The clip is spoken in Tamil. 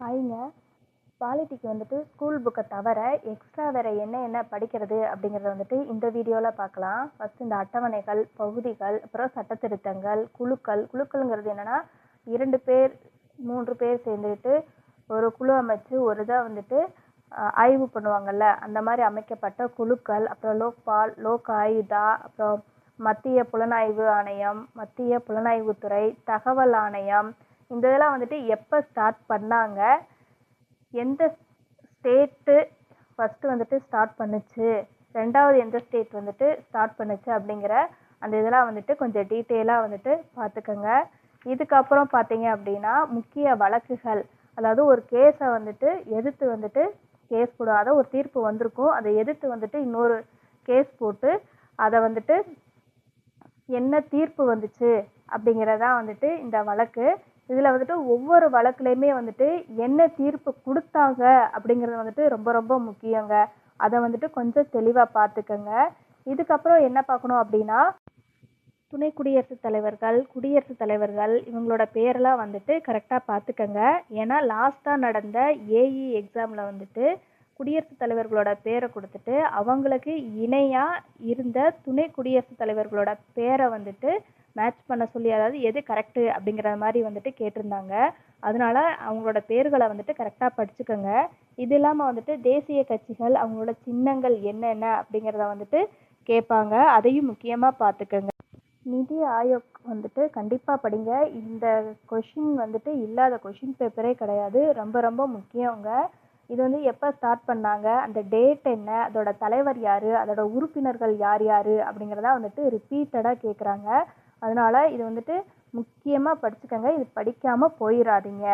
ஹாய்ங்க. பாலிட்டிக்கு வந்துட்டு ஸ்கூல் புக்கை தவிர எக்ஸ்ட்ரா வேறு என்ன படிக்கிறது அப்படிங்கிறத வந்துட்டு இந்த வீடியோவில் பார்க்கலாம். ஃபஸ்ட்டு இந்த அட்டவணைகள், பகுதிகள், அப்புறம் சட்டத்திருத்தங்கள், குழுக்கள்ங்கிறது என்னென்னா 2 பேர் 3 பேர் சேர்ந்துக்கிட்டு ஒரு குழு அமைச்சு ஒரு இதை வந்துட்டு ஆய்வு பண்ணுவாங்கள்ல, அந்த மாதிரி அமைக்கப்பட்ட குழுக்கள். அப்புறம் லோக்பால், லோக் ஆயுதா, அப்புறம் மத்திய புலனாய்வு ஆணையம், மத்திய புலனாய்வுத்துறை, தகவல் ஆணையம். இந்த இதெல்லாம் வந்துட்டு எப்போ ஸ்டார்ட் பண்ணாங்க, எந்த ஸ்டேட்டு ஃபஸ்ட்டு வந்துட்டு ஸ்டார்ட் பண்ணுச்சு, ரெண்டாவது எந்த ஸ்டேட் வந்துட்டு ஸ்டார்ட் பண்ணுச்சு அப்படிங்கிற அந்த இதெல்லாம் வந்துட்டு கொஞ்சம் டீட்டெயிலாக வந்துட்டு பார்த்துக்கோங்க. இதுக்கப்புறம் பார்த்தீங்க அப்படின்னா முக்கிய வழக்குகள், அதாவது ஒரு கேஸை வந்துட்டு எதிர்த்து வந்துட்டு கேஸ் போடாத ஒரு தீர்ப்பு வந்திருக்கும், அதை எதிர்த்து வந்துட்டு இன்னொரு கேஸ் போட்டு அதை வந்துட்டு என்ன தீர்ப்பு வந்துச்சு அப்படிங்கிறதான் வந்துட்டு இந்த வழக்கு. இதில் வந்துட்டு ஒவ்வொரு வழக்குலையுமே வந்துட்டு என்ன தீர்ப்பு கொடுத்தாங்க அப்படிங்கிறது வந்துட்டு ரொம்ப ரொம்ப முக்கியங்க. அதை வந்துட்டு கொஞ்சம் தெளிவாக பார்த்துக்கோங்க. இதுக்கப்புறம் என்ன பார்க்கணும் அப்படின்னா, துணை குடியரசுத் தலைவர்கள், குடியரசுத் தலைவர்கள் இவங்களோட பேரெல்லாம் வந்துட்டு கரெக்டாக பார்த்துக்கோங்க. ஏன்னா லாஸ்ட்டாக நடந்த ஏஇ எக்ஸாமில் வந்துட்டு குடியரசுத் தலைவர்களோட பேரை கொடுத்துட்டு அவங்களுக்கு இணையாக இருந்த துணை குடியரசுத் தலைவர்களோட பேரை வந்துட்டு மேட்ச் பண்ண சொல்லி, அதாவது எது கரெக்டு அப்படிங்கிற மாதிரி வந்துட்டு கேட்டிருந்தாங்க. அதனால அவங்களோட பேர்களை வந்துட்டு கரெக்டாக படிச்சுக்கோங்க. இது இல்லாமல் வந்துட்டு தேசிய கட்சிகள் அவங்களோட சின்னங்கள் என்னென்ன அப்படிங்கிறத வந்துட்டு கேட்பாங்க, அதையும் முக்கியமாக பார்த்துக்கோங்க. நிதி ஆயோக் வந்துட்டு கண்டிப்பாக படிங்க. இந்த கொஷின் வந்துட்டு இல்லாத கொஷின் பேப்பரே கிடையாது, ரொம்ப ரொம்ப முக்கியங்க. இது வந்து எப்போ ஸ்டார்ட் பண்ணாங்க, அந்த டேட் என்ன, அதோட தலைவர் யார், அதோட உறுப்பினர்கள் யார் யார் அப்படிங்கிறதா வந்துட்டு ரிப்பீட்டடாக கேட்குறாங்க. அதனால் இது வந்துட்டு முக்கியமாக படிச்சுக்கோங்க. இது படிக்காமல் போயிடாதீங்க.